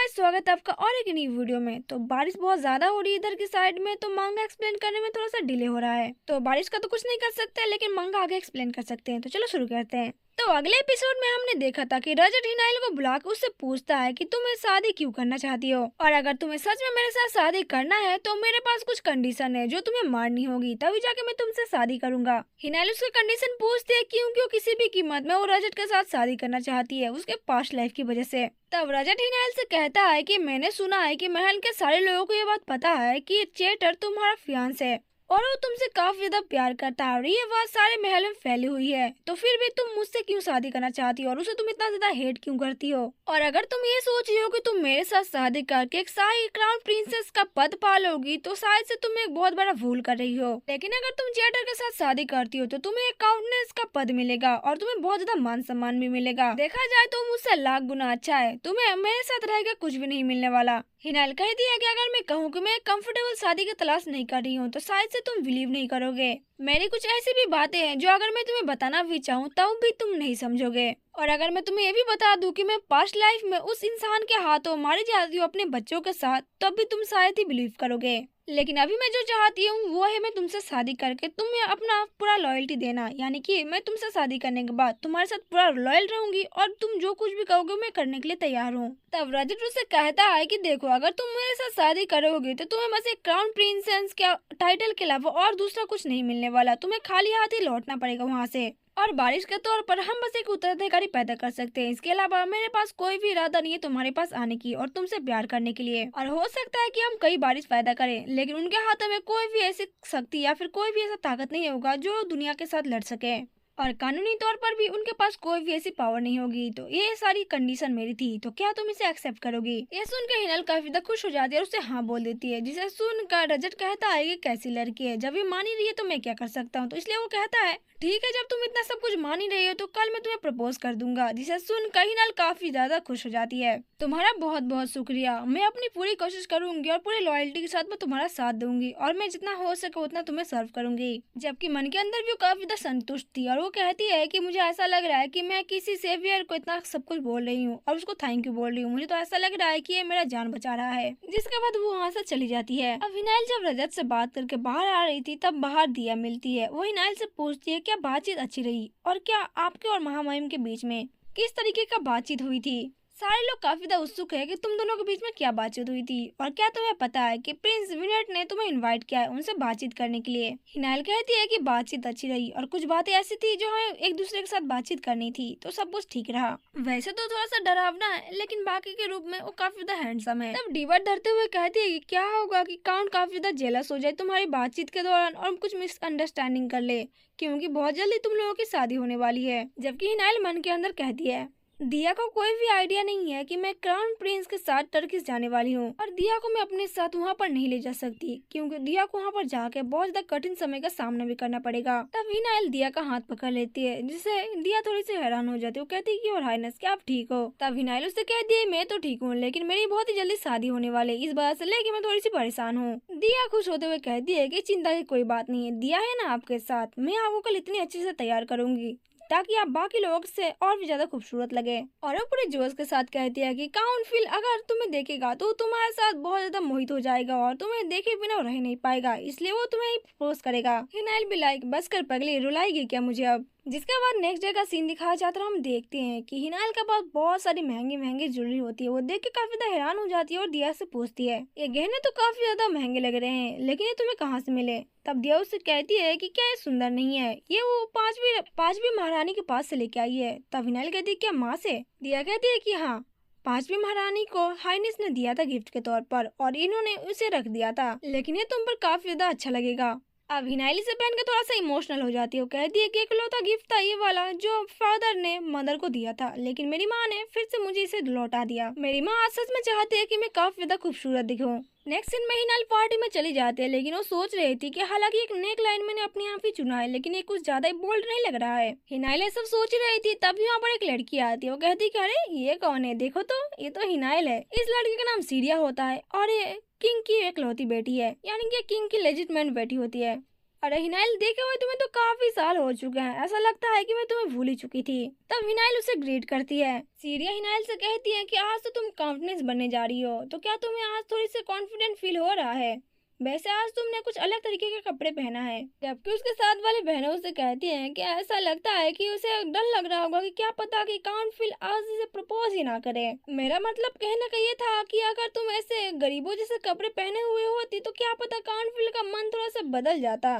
Guys, स्वागत है आपका और एक नई वीडियो में। तो बारिश बहुत ज्यादा हो रही है इधर की साइड में, तो मांगा एक्सप्लेन करने में थोड़ा सा डिले हो रहा है। तो बारिश का तो कुछ नहीं कर सकते, लेकिन मांगा आगे एक्सप्लेन कर सकते हैं। तो चलो शुरू करते हैं। तो अगले एपिसोड में हमने देखा था कि रजत हिनाइल को बुला के उससे पूछता है कि तुम शादी क्यों करना चाहती हो, और अगर तुम्हें सच में मेरे साथ शादी करना है तो मेरे पास कुछ कंडीशन है जो तुम्हें माननी होगी, तभी जाके मैं तुमसे शादी करूंगा। हिनाइल उससे कंडीशन पूछती है क्योंकि वो किसी भी कीमत में वो रजत के साथ शादी करना चाहती है, उसके पास्ट लाइफ की वजह से। तब रजत हिनाइल से कहता है कि मैंने सुना है कि महल के सारे लोगों को ये बात पता है कि चेटर तुम्हारा फियांस है और वो तुमसे काफी ज्यादा प्यार करता है, और ये बात सारे महल में फैली हुई है। तो फिर भी तुम मुझसे क्यों शादी करना चाहती हो और उसे तुम इतना ज्यादा हेट क्यों करती हो? और अगर तुम ये सोच रही हो कि तुम मेरे साथ शादी करके एक शाही क्राउन प्रिंसेस का पद पालोगी, तो शायद से तुम एक बहुत बड़ा भूल कर रही हो। लेकिन अगर तुम चेटर के साथ शादी करती हो तो तुम्हें एक काउंटनेस का पद मिलेगा और तुम्हें बहुत ज्यादा मान सम्मान भी मिलेगा। देखा जाए तो मुझसे लाख गुना अच्छा है, तुम्हें मेरे साथ रह कुछ भी नहीं मिलने वाला। हिनाइल कह दिया कि अगर मैं कहूँ कि मैं कंफर्टेबल शादी की तलाश नहीं कर रही हूँ तो शायद से तुम बिलीव नहीं करोगे। मेरी कुछ ऐसी भी बातें हैं जो अगर मैं तुम्हें बताना भी चाहूँ तब भी तुम नहीं समझोगे। और अगर मैं तुम्हें ये भी बता दूं कि मैं पास्ट लाइफ में उस इंसान के हाथों मारी जाती हूँ अपने बच्चों के साथ, तब भी तुम शायद ही बिलीव करोगे। लेकिन अभी मैं जो चाहती हूँ वो है मैं तुमसे शादी करके तुम्हें अपना पूरा लॉयल्टी देना, यानी कि मैं तुमसे शादी करने के बाद तुम्हारे साथ पूरा लॉयल रहूंगी और तुम जो कुछ भी कहोगे मैं करने के लिए तैयार हूँ। तब रजत उससे कहता है कि देखो, अगर तुम मेरे साथ शादी करोगे तो तुम्हें बस एक क्राउन प्रिंसेस के टाइटल के अलावा और दूसरा कुछ नहीं मिलने वाला, तुम्हें खाली हाथ ही लौटना पड़ेगा वहाँ से। और बारिश के तौर पर हम बस एक उत्तराधिकारी पैदा कर सकते हैं, इसके अलावा मेरे पास कोई भी इरादा नहीं है तुम्हारे पास आने की और तुमसे प्यार करने के लिए। और हो सकता है कि हम कई बारिश पैदा करें, लेकिन उनके हाथों में कोई भी ऐसी शक्ति या फिर कोई भी ऐसा ताकत नहीं होगा जो दुनिया के साथ लड़ सके, और कानूनी तौर पर भी उनके पास कोई भी ऐसी पावर नहीं होगी। तो ये सारी कंडीशन मेरी थी, तो क्या तुम इसे एक्सेप्ट करोगी? ये सुनकर हिनाइल काफी ज्यादा खुश हो जाती है और उसे हाँ बोल देती है, जिसे सुनकर रजत कहता है कि कैसी लड़की है, जब ये मान ही रही है तो मैं क्या कर सकता हूँ। तो इसलिए वो कहता है ठीक है, जब तुम इतना सब कुछ मान ही रही हो तो कल मैं तुम्हें प्रपोज कर दूंगा, जिसे सुनकर हिनाइल काफी ज्यादा खुश हो जाती है। तुम्हारा बहुत बहुत शुक्रिया, मैं अपनी पूरी कोशिश करूंगी और पूरी लॉयल्टी के साथ मैं तुम्हारा साथ दूंगी और मैं जितना हो सके उतना तुम्हें सर्व करूंगी। जबकि मन के अंदर भी वो काफी ज्यादा संतुष्ट थी और वो कहती है कि मुझे ऐसा लग रहा है कि मैं किसी सेवियर को इतना सब कुछ बोल रही हूँ और उसको थैंक यू बोल रही हूँ, मुझे तो ऐसा लग रहा है कि ये मेरा जान बचा रहा है। जिसके बाद वो वहाँ से चली जाती है। अब हिनाइल जब रजत से बात करके बाहर आ रही थी तब बाहर दिया मिलती है। वो हिनाइल से पूछती है क्या बातचीत अच्छी रही और क्या आपके और महामहिम के बीच में किस तरीके का बातचीत हुई थी। सारे लोग काफी ज्यादा उत्सुक है कि तुम दोनों के बीच में क्या बातचीत हुई थी और क्या तुम्हें पता है कि प्रिंस विनेट ने तुम्हें इनवाइट किया है उनसे बातचीत करने के लिए। हिनाइल कहती है कि बातचीत अच्छी रही और कुछ बातें ऐसी थी जो हमें एक दूसरे के साथ बातचीत करनी थी, तो सब कुछ ठीक रहा। वैसे तो थोड़ा सा डरावना है, लेकिन बाकी के रूप में वो काफी ज्यादा हैंडसम है। तब डीवर धरते हुए कहती है कि क्या होगा कि काउंट काफी ज्यादा जेलस हो जाए तुम्हारी बातचीत के दौरान और कुछ मिसअंडरस्टैंडिंग कर ले, क्योंकि बहुत जल्दी तुम लोगों की शादी होने वाली है। जबकि हिनाइल मन के अंदर कहती है दिया को कोई भी आइडिया नहीं है कि मैं क्राउन प्रिंस के साथ टर्किश जाने वाली हूँ और दिया को मैं अपने साथ वहाँ पर नहीं ले जा सकती, क्योंकि दिया को वहाँ पर जाके बहुत ज्यादा कठिन समय का सामना भी करना पड़ेगा। तब हिनाइल दिया का हाथ पकड़ लेती है, जिससे दिया थोड़ी सी हैरान हो जाती है। वो कहती है कि और हाइनेस क्या आप ठीक हो? तब हिनाइल उससे कहती है मैं तो ठीक हूँ, लेकिन मेरी बहुत ही जल्दी शादी होने वाली है, इस बात से लेके मैं थोड़ी सी परेशान हूँ। दिया खुश होते हुए कहती है कि चिंता की कोई बात नहीं है, दिया है ना आपके साथ, मैं आपको कल इतनी अच्छे से तैयार करूंगी ताकि आप बाकी लोगों से और भी ज्यादा खूबसूरत लगे। और वो पूरे जोश के साथ कहती है कि काउंट फिल अगर तुम्हें देखेगा तो तुम्हारे साथ बहुत ज्यादा मोहित हो जाएगा और तुम्हें देखे बिना रह नहीं पाएगा, इसलिए वो तुम्हें ही प्रपोज करेगा। हिनाइल भी लाइक बस कर पगली, रुलाएगी क्या मुझे अब? जिसके बाद नेक्स्ट डे का सीन दिखाया जाता है। हम देखते हैं कि हिनाइल के पास बहुत सारी महंगी महंगी ज्वेलरी होती है। वो देख के काफी ज्यादा हैरान हो जाती है और दिया से पूछती है ये गहने तो काफी ज्यादा महंगे लग रहे हैं, लेकिन ये तुम्हें कहाँ से मिले? तब दिया उससे कहती है कि क्या ये सुंदर नहीं है, ये वो पांचवी महारानी के पास से लेके आई है। तब हिनाइल कहती है क्या माँ से? दिया कहती है कि हाँ, पांचवी महारानी को हाइनेस ने दिया था गिफ्ट के तौर पर और इन्होंने उसे रख दिया था, लेकिन ये तुम पर काफी ज्यादा अच्छा लगेगा। अब हिनाइल से पहन के थोड़ा सा इमोशनल हो जाती है। वो कहती है कि इकलौता गिफ्ट था ये वाला जो फादर ने मदर को दिया था, लेकिन मेरी माँ ने फिर से मुझे इसे लौटा दिया। मेरी माँ आज सच में चाहती है कि मैं काफी ज्यादा खूबसूरत दिखूं। नेक्स्ट सीन में हिनाइल पार्टी में चली जाती है, लेकिन वो सोच रही थी कि हालांकि एक नेक लाइन मैंने अपने आप ही चुना है, लेकिन ये कुछ ज्यादा ही बोल्ड नहीं लग रहा है। हिनाइल ये सब सोच रही थी, तभी वहाँ पर एक लड़की आती है। वो कहती कि अरे ये कौन है, देखो तो ये तो हिनाइल है। इस लड़की का नाम सीरिया होता है और ये किंग की एकलौती बेटी है, यानी कि किंग की लेजिटमेट बेटी होती है। अरे हिनाइल, देखे हुए तुम्हें तो काफी साल हो चुके हैं, ऐसा लगता है कि मैं तुम्हें भूल ही चुकी थी। तब हिनाइल उसे ग्रीट करती है। सीरिया हिनाइल से कहती है कि आज तो तुम कॉन्फिडेंस बनने जा रही हो, तो क्या तुम्हें आज थोड़ी सी कॉन्फिडेंट फील हो रहा है? वैसे आज तुमने कुछ अलग तरीके के कपड़े पहना है। जबकि उसके साथ वाले बहनों उसे कहती हैं कि ऐसा लगता है कि उसे डर लग रहा होगा कि क्या पता कि काउंटफिल आज इसे प्रपोज ही ना करे। मेरा मतलब कहने का ये था कि अगर तुम ऐसे गरीबों जैसे कपड़े पहने हुए होती तो क्या पता काउंटफिल का मन थोड़ा सा बदल जाता,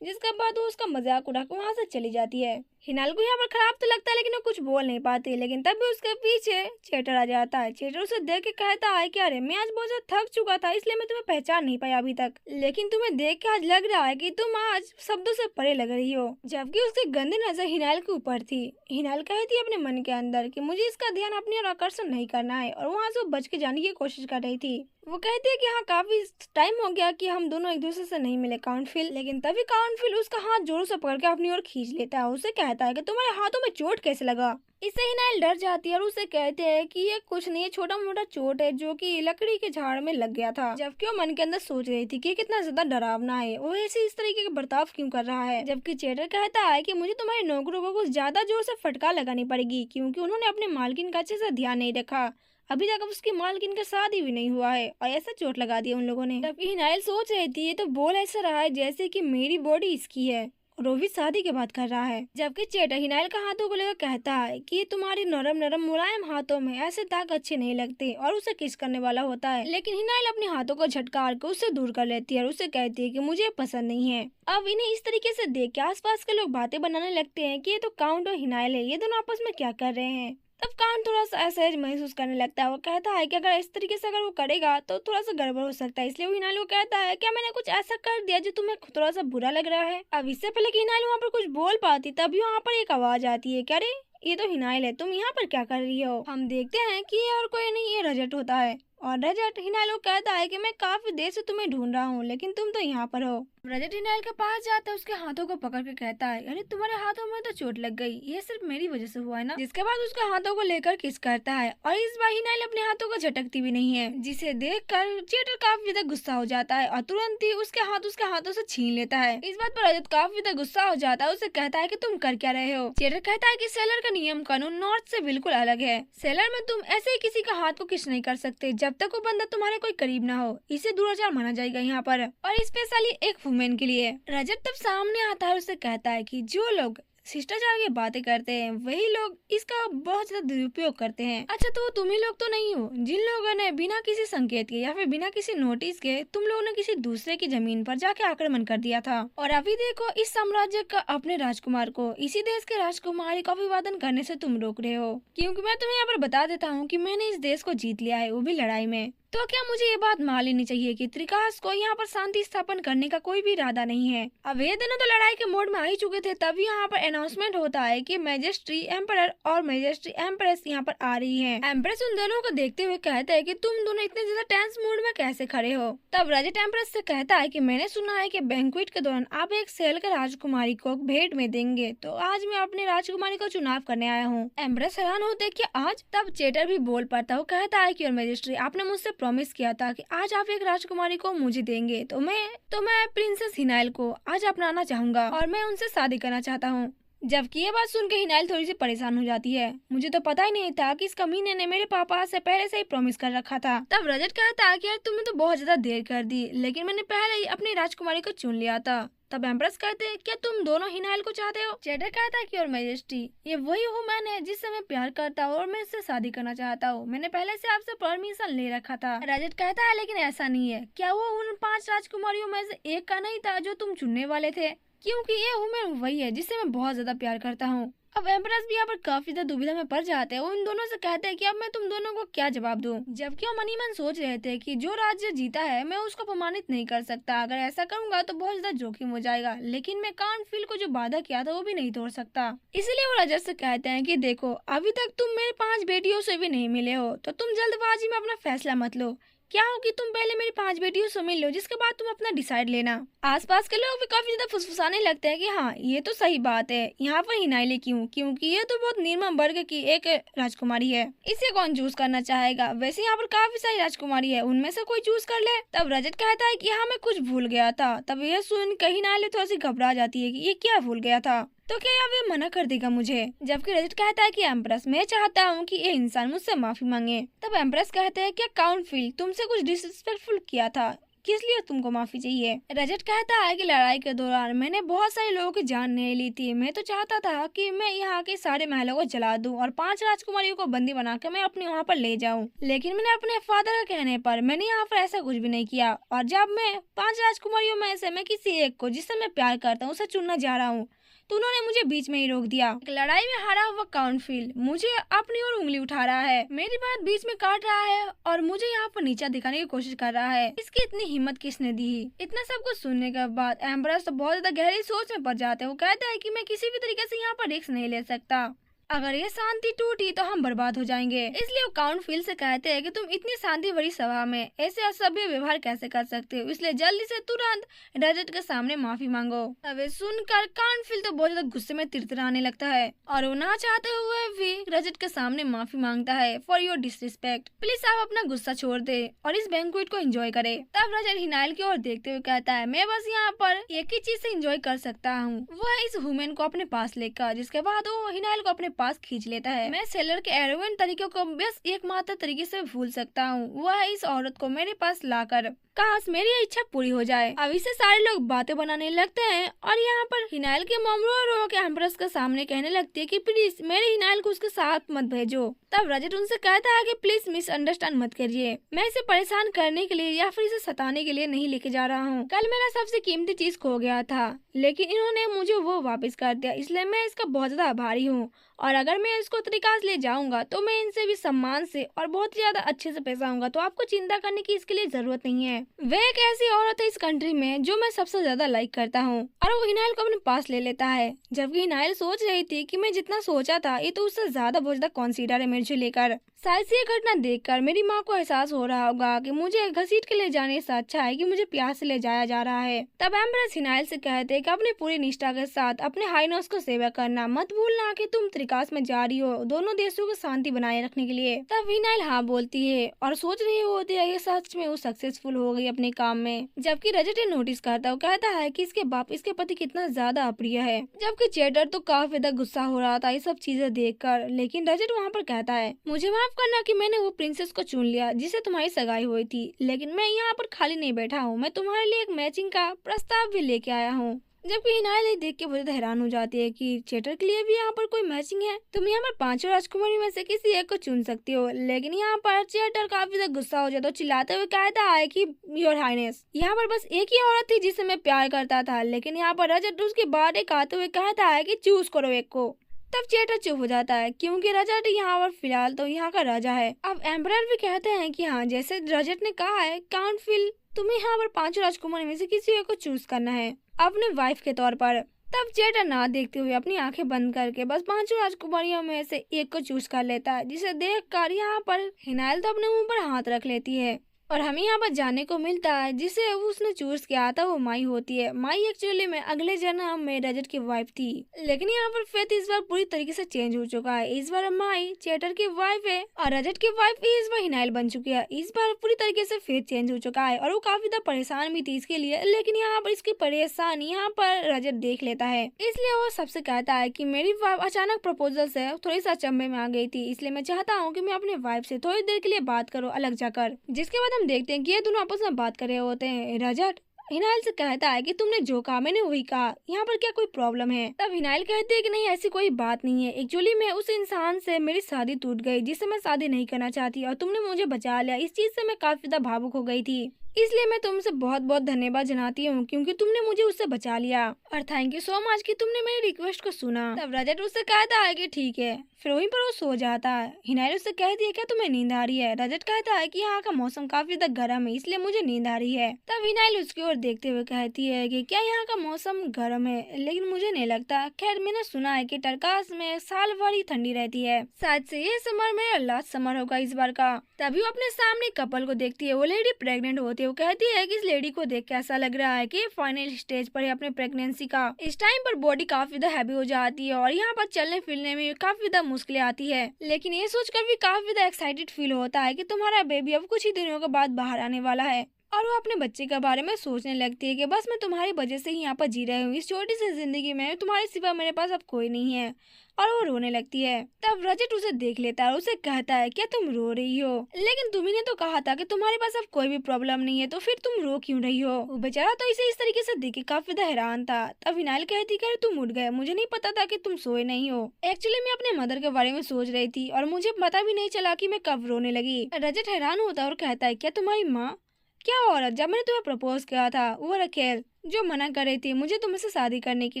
जिसके बाद वो उसका मजाक उड़ा के वहां से चली जाती है। हिनाल को यहाँ पर खराब तो लगता है लेकिन वो कुछ बोल नहीं पाती, लेकिन तब भी उसके पीछे चेटर आ जाता है। चेटर उसे देख के कहता है कि अरे मैं आज बहुत ज्यादा थक चुका था, इसलिए मैं तुम्हें पहचान नहीं पाया अभी तक, लेकिन तुम्हें देख के आज लग रहा है कि तुम आज शब्दों से परे लग रही हो। जबकि उसकी गंदी नजर हिनाल के ऊपर थी। हिनाल कहती है अपने मन के अंदर कि मुझे इसका ध्यान अपनी ओर आकर्षण नहीं करना है, और वहाँ से वो बच के जाने की कोशिश कर रही थी। वो कहती है कि हाँ, काफी टाइम हो गया कि हम दोनों एक दूसरे से नहीं मिले काउंटफिल। लेकिन तभी काउंटफिल उसका हाथ जोरों से पकड़ के अपनी ओर खींच लेता है। उसे कहता है कि तुम्हारे हाथों में चोट कैसे लगा? इससे हिनाइल डर जाती है और उसे कहते हैं कि ये कुछ नहीं, छोटा मोटा चोट है जो कि लकड़ी के झाड़ में लग गया था। जबकि वो मन के अंदर सोच रही थी कि कितना ज्यादा डरावना है, वो ऐसे इस तरीके का बर्ताव क्यों कर रहा है। जबकि चेटर कहता है कि मुझे तुम्हारे नौकरों को कुछ ज्यादा जोर से फटकार लगानी पड़ेगी, क्योंकि उन्होंने अपने मालकिन का अच्छे से ध्यान नहीं रखा। अभी तक उसकी मालकिन का शादी भी नहीं हुआ है और ऐसा चोट लगा दिया उन लोगों ने। तब हिनाइल सोच रही थी ये तो बोल ऐसा रहा है जैसे कि मेरी बॉडी इसकी है और वो भी शादी की बात कर रहा है। जबकि चेटर हिनाइल का हाथों को लेकर कहता है कि तुम्हारी नरम नरम मुलायम हाथों में ऐसे दाग अच्छे नहीं लगते, और उसे किस करने वाला होता है। लेकिन हिनाइल अपने हाथों को झटकार के उससे दूर कर लेती है और उसे कहती है कि मुझे पसंद नहीं है। अब इन्हें इस तरीके से देख के आसपास के लोग बातें बनाने लगते हैं कि ये तो काउंट और हिनाइल है, ये दोनों आपस में क्या कर रहे हैं। तब काउंट थोड़ा सा असहज महसूस करने लगता है। वो कहता है कि अगर इस तरीके से अगर वो करेगा तो थोड़ा सा गड़बड़ हो सकता है, इसलिए वो हिनाइल को कहता है क्या मैंने कुछ ऐसा कर दिया जो तुम्हें थोड़ा सा बुरा लग रहा है। अब इससे पहले कि हिनाइल वहाँ पर कुछ बोल पाती तभी वहाँ पर एक आवाज आती है, क्या रे ये तो हिनाइल है, तुम यहाँ पर क्या कर रही हो? हम देखते हैं कि ये और कोई नहीं, ये रजत होता है। और रजत हिनाइल को कहता है कि मैं काफी देर से तुम्हें ढूंढ रहा हूँ, लेकिन तुम तो यहाँ पर हो। रजत हिनाइल के पास जाता है, उसके हाथों को पकड़ के कहता है अरे तुम्हारे हाथों में तो चोट लग गई, ये सिर्फ मेरी वजह से हुआ है ना। जिसके बाद उसके हाथों को लेकर किस करता है, और इस बार हिनाइल अपने हाथों को झटकती भी नहीं है, जिसे देखकर चेटर काफी ज्यादा गुस्सा हो जाता है और तुरंत ही उसके हाथों से छीन लेता है। इस बात पर रजत काफी ज्यादा गुस्सा हो जाता है, उसे कहता है कि तुम कर क्या रहे हो। चेटर कहता है कि सेलर का नियम कानून नॉर्थ से बिल्कुल अलग है। सेलर में तुम ऐसे ही किसी का हाथ को किस नहीं कर सकते जब तक वो बंदा तुम्हारे कोई करीब ना हो, इसे दुराचार माना जाएगा यहाँ पर, और स्पेशली एक वुमेन के लिए। रजत तब सामने आता है, उसे कहता है कि जो लोग शिष्टाचार की बातें करते हैं वही लोग इसका बहुत ज्यादा दुरुपयोग करते हैं। अच्छा, तो तुम ही लोग तो नहीं हो जिन लोगों ने बिना किसी संकेत के या फिर बिना किसी नोटिस के तुम लोगों ने किसी दूसरे की जमीन पर जाके आक्रमण कर दिया था, और अभी देखो इस साम्राज्य का अपने राजकुमार को, इसी देश के राजकुमारी का अभिवादन करने से तुम रोक रहे हो। क्योंकि मैं तुम्हें यहाँ पर बता देता हूँ कि मैंने इस देश को जीत लिया है, वो भी लड़ाई में। तो क्या मुझे ये बात मान लेनी चाहिए कि त्रिकास को यहाँ पर शांति स्थापन करने का कोई भी इरादा नहीं है। अब ये दोनों तो लड़ाई के मोड में आ ही चुके थे, तभी यहाँ पर अनाउंसमेंट होता है कि मैजेस्ट्री एम्परर और मैजेस्ट्री एम्प्रेस यहाँ पर आ रही है। एम्प्रेस उन दोनों को देखते हुए कहते हैं कि तुम दोनों इतने ज्यादा टेंस मूड में कैसे खड़े हो। तब रजत एम्प्रेस से कहता है कि मैंने सुना है कि बैंक्वेट के दौरान आप एक सेल के राजकुमारी को भेंट में देंगे, तो आज मैं अपने राजकुमारी को चुनाव करने आया हूँ। एम्प्रेस हैरान होते कि आज। तब चेटर भी बोल पाता है, वो कहता है कि मैजेस्ट्री आपने मुझसे प्रॉमिस किया था कि आज आप एक राजकुमारी को मुझे देंगे, तो मैं प्रिंसेस हिनाइल को आज अपनाना चाहूंगा और मैं उनसे शादी करना चाहता हूँ। जबकि ये बात सुन के हिनाइल थोड़ी सी परेशान हो जाती है। मुझे तो पता ही नहीं था कि इस कमीने ने मेरे पापा से पहले से ही प्रॉमिस कर रखा था। तब रजत कहता है कि यार तुमने तो बहुत ज्यादा देर कर दी, लेकिन मैंने पहले ही अपनी राजकुमारी को चुन लिया था। तब एम्प्रेस कहते हैं क्या तुम दोनों हिनाइल को चाहते हो? चेटर कहता है कि और मैजेस्टी ये वही वुमन है जिससे मैं प्यार करता हूँ और मैं इससे शादी करना चाहता हूँ, मैंने पहले से आपसे परमिशन ले रखा था। रजत कहता है लेकिन ऐसा नहीं है, क्या वो उन 5 राजकुमारियों में से एक का नहीं था जो तुम चुनने वाले थे? क्योंकि ये वुमन वही है जिससे मैं बहुत ज्यादा प्यार करता हूँ। अब एम्प्रेस भी यहाँ पर काफी ज्यादा दुविधा में पड़ जाते हैं। वो इन दोनों से कहते हैं कि अब मैं तुम दोनों को क्या जवाब दूं। जबकि वो मन ही मन सोच रहे थे कि जो राज्य जीता है मैं उसको अपमानित नहीं कर सकता, अगर ऐसा करूंगा तो बहुत ज्यादा जोखिम हो जाएगा, लेकिन मैं काउंटफिल को जो वादा किया था वो भी नहीं तोड़ सकता। इसलिए वो रजत से कहते हैं कि देखो अभी तक तुम मेरे 5 बेटियों से भी नहीं मिले हो, तो तुम जल्दबाजी में अपना फैसला मत लो, क्या हो कि तुम पहले मेरी 5 बेटियों से मिल लो, जिसके बाद तुम अपना डिसाइड लेना। आसपास के लोग भी काफी ज्यादा फुसफुसाने लगते हैं कि हाँ ये तो सही बात है, यहाँ पर हिनाइले क्यों, क्योंकि ये तो बहुत निम्न वर्ग की एक राजकुमारी है, इसे कौन चूज करना चाहेगा। वैसे यहाँ पर काफी सारी राजकुमारी है, उनमें से कोई चूज कर ले। तब रजत कहता है कि हाँ मैं कुछ भूल गया था। तब यह सुन कर हिनाइले थोड़ी सी घबरा जाती है कि ये क्या भूल गया था, तो क्या अब ये मना कर देगा मुझे। जबकि रजत कहता है कि एम्प्रेस मैं चाहता हूँ कि ये इंसान मुझसे माफी मांगे। तब एम्प्रेस कहते हैं क्या काउंट फील तुमसे कुछ डिसरिस्पेक्टफुल किया था, किस लिए तुमको माफी चाहिए। रजत कहता है कि लड़ाई के दौरान मैंने बहुत सारे लोगों की जान नहीं ली थी, मैं तो चाहता था कि मैं यहाँ के सारे महलों को जला दूं और 5 राजकुमारियों को बंदी बनाकर मैं अपने वहाँ पर ले जाऊं। लेकिन मैंने अपने फादर के कहने पर मैंने यहाँ पर ऐसा कुछ भी नहीं किया, और जब मैं 5 राजकुमारियों में से मैं किसी एक को जिससे मैं प्यार करता हूँ उसे चुनना जा रहा हूँ, तो उन्होंने मुझे बीच में ही रोक दिया। लड़ाई में हारा हुआ काउंटफील्ड मुझे अपनी ओर उंगली उठा रहा है, मेरी बात बीच में काट रहा है और मुझे यहाँ पर नीचा दिखाने की कोशिश कर रहा है। इसकी इतनी हिम्मत किसने दी। इतना सब कुछ सुनने के बाद एम्ब्रस तो बहुत ज्यादा गहरी सोच में पड़ जाते हैं। वो कहता है कि मैं किसी भी तरीके से यहाँ पर रिस्क नहीं ले सकता, अगर ये शांति टूटी तो हम बर्बाद हो जाएंगे। इसलिए वो काउंटफील्ड से कहते हैं कि तुम इतनी शांति भरी सभा में ऐसे असभ्य व्यवहार कैसे कर सकते हो, इसलिए जल्दी से तुरंत रजत के सामने माफी मांगो। अब ये सुनकर काउंटफील्ड तो बहुत ज्यादा गुस्से में तिरतिराने लगता है और वो ना चाहते हुए भी रजत के सामने माफी मांगता है फॉर योर डिसरिस्पेक्ट, प्लीज आप अपना गुस्सा छोड़ दे और इस बैंक्वेट को एंजॉय करे। तब रजत हिनाइल की ओर देखते हुए कहता है मैं बस यहाँ पर एक ही चीज से एंजॉय कर सकता हूँ, वह इस वुमेन को अपने पास लेकर। जिसके बाद वो हिनाइल को अपने पास खींच लेता है। मैं सेलर के एरोगेंट तरीकों को बस एकमात्र तरीके से भूल सकता हूँ, वह है इस औरत को मेरे पास लाकर काश मेरी इच्छा पूरी हो जाए। अब इससे सारे लोग बातें बनाने लगते हैं और यहाँ पर हिनाइल के मम रो के एम्प्रेस के सामने कहने लगती है कि प्लीज मेरे हिनाइल को उसके साथ मत भेजो। तब रजत उनसे कहता है कि प्लीज मिसअंडरस्टैंड मत करिए, मैं इसे परेशान करने के लिए या फिर इसे सताने के लिए नहीं लेके जा रहा हूँ। कल मेरा सबसे कीमती चीज खो गया था लेकिन इन्होंने मुझे वो वापस कर दिया, इसलिए मैं इसका बहुत ज्यादा आभारी हूँ और अगर मैं इसको तरीका से ले जाऊंगा तो मैं इनसे भी सम्मान से और बहुत ही ज्यादा अच्छे से पेश आऊंगा, तो आपको चिंता करने की इसके लिए जरूरत नहीं है। वह एक ऐसी औरत है इस कंट्री में जो मैं सबसे ज्यादा लाइक करता हूँ। और वो हिनाइल को अपने पास ले लेता है, जबकि हिनाइल सोच रही थी कि मैं जितना सोचा था ये तो उससे ज्यादा बहुत ज्यादा कॉन्सिडर है मुझे लेकर। शायद से ये घटना देखकर मेरी माँ को एहसास हो रहा होगा कि मुझे घसीट के ले जाने से अच्छा है कि मुझे प्यार से ले जाया जा रहा है। तब एम्ब्रेस हिनाइल से कहते हैं कि अपनी पूरी निष्ठा के साथ अपने हाइनोस को सेवा करना, मत भूलना कि तुम त्रिकास में जा रही हो दोनों देशों को शांति बनाए रखने के लिए। तब हिनाइल हाँ बोलती है और सोच रही होती है कि सच में वो सक्सेसफुल हो गई अपने काम में। जबकि रजत नोटिस करता है, वो कहता है कि इसके बाप इसके पति कितना ज्यादा अप्रिय है। जबकि चेटर तो काफी ज्यादा गुस्सा हो रहा था ये सब चीजें देखकर, लेकिन रजत वहाँ पर कहता है मुझे माफ करना कि मैंने वो प्रिंसेस को चुन लिया जिसे तुम्हारी सगाई हुई थी, लेकिन मैं यहाँ पर खाली नहीं बैठा हूँ, मैं तुम्हारे लिए एक मैचिंग का प्रस्ताव भी लेके आया हूँ। जबकि हिनाइल देख के बहुत हैरान हो जाती है कि चेटर के लिए भी यहाँ पर कोई मैचिंग है, तुम यहाँ पर 5 राजकुमारी में से किसी एक को चुन सकती हो। लेकिन यहाँ पर चेटर काफी ज्यादा गुस्सा हो जाता है, चिल्लाते हुए कहता है कि योर हाइनेस यहाँ पर बस एक ही औरत थी जिसे मैं प्यार करता था, लेकिन यहाँ पर रजत उसके बाद एक आते हुए कहता है कि चूज करो एक को। तब चेटर चुप हो जाता है क्योंकि रजत यहाँ पर फिलहाल तो यहाँ का राजा है। अब एम्परर भी कहते हैं कि हाँ जैसे रजत ने कहा है काउंटफील्ड तुम्हें यहाँ पर 5 राजकुमारी में से किसी एक को चूज करना है अपने वाइफ के तौर पर। तब चेटर ना देखते हुए अपनी आंखें बंद करके बस 5 राजकुमारियों में से एक को चूज कर लेता है, जिसे देख कर यहाँ पर हिनाइल तो अपने मुंह पर हाथ रख लेती है और हमें यहाँ पर जानने को मिलता है जिसे उसने चूज किया था वो माई होती है। माई एक्चुअली में अगले जन्म में रजत की वाइफ थी, लेकिन यहाँ पर फेथ इस बार पूरी तरीके से चेंज हो चुका है। इस बार माई चेटर की वाइफ है और रजत की वाइफ भी इस बार हिनाइल बन चुकी है। इस बार पूरी तरीके से फेथ चेंज हो चुका है और वो काफी ज्यादा परेशान भी थी इसके लिए, लेकिन यहाँ पर इसकी परेशानी यहाँ पर रजत देख लेता है, इसलिए वो सबसे कहता है कि मेरी वाइफ अचानक प्रपोजल से थोड़ी सा अचंभे में आ गई थी, इसलिए मैं चाहता हूँ कि मैं अपने वाइफ से थोड़ी देर के लिए बात करूँ अलग जाकर। जिसके बाद हम देखते हैं कि ये दोनों आपस में बात कर रहे होते हैं। रजत हिनाइल से कहता है कि तुमने जो कहा मैंने वही कहा, यहाँ पर क्या कोई प्रॉब्लम है। तब हिनाइल कहते हैं कि नहीं ऐसी कोई बात नहीं है, एक्चुअली मैं उस इंसान से मेरी शादी टूट गई जिससे मैं शादी नहीं करना चाहती और तुमने मुझे बचा लिया, इस चीज से मैं काफी ज्यादा भावुक हो गई थी, इसलिए मैं तुमसे बहुत बहुत धन्यवाद जनाती हूँ क्योंकि तुमने मुझे उससे बचा लिया, और थैंक यू सो मच कि तुमने मेरी रिक्वेस्ट को सुना। तब रजत उससे कहता है कि ठीक है, फिर वहीं पर वो सो जाता है। हिनाइल उससे कहती है क्या तुम्हें नींद आ रही है? रजत कहता है कि यहाँ का मौसम काफी ज्यादा गर्म है इसलिए मुझे नींद आ रही है। तब हिनाइल उसकी ओर देखते हुए कहती है कि क्या यहाँ का मौसम गर्म है, लेकिन मुझे नहीं लगता। खैर मैंने सुना है कि टरकास में साल भर ही ठंडी रहती है, शायद से ये समर मेरा लास्ट समर होगा इस बार का। तभी वो अपने सामने कपल को देखती है, वो लेडी प्रेग्नेंट होती है। वो कहती है कि इस लेडी को देख के ऐसा लग रहा है कि फाइनल स्टेज पर है अपने प्रेगनेंसी का। इस टाइम पर बॉडी काफी ज्यादा हैवी हो जाती है और यहाँ पर चलने फिरने में काफी ज्यादा मुश्किलें आती है, लेकिन ये सोचकर भी काफी ज्यादा एक्साइटेड फील होता है कि तुम्हारा बेबी अब कुछ ही दिनों के बाद बाहर आने वाला है। और वो अपने बच्चे के बारे में सोचने लगती है कि बस मैं तुम्हारी वजह से ही यहाँ पर जी रही हूँ, इस छोटी सी जिंदगी में तुम्हारे सिवा मेरे पास अब कोई नहीं है। और वो रोने लगती है। तब रजत उसे देख लेता है और उसे कहता है क्या तुम रो रही हो? लेकिन तुम्ही ने तो कहा था कि तुम्हारे पास अब कोई भी प्रॉब्लम नहीं है, तो फिर तुम रो क्यों रही हो? वो बेचारा तो इसे इस तरीके से देख के काफी ज्यादा हैरान था। तब हिनाइल कहती कि तुम उठ गए, मुझे नहीं पता था कि तुम सोए नहीं हो। एक्चुअली मैं अपने मदर के बारे में सोच रही थी और मुझे पता भी नहीं चला कि मैं कब रोने लगी। रजत हैरान होता है और कहता है क्या तुम्हारी माँ? क्या औरत जब मैंने तुम्हें प्रपोज किया था वो रखेल जो मना कर रही थी मुझे तुमसे शादी करने के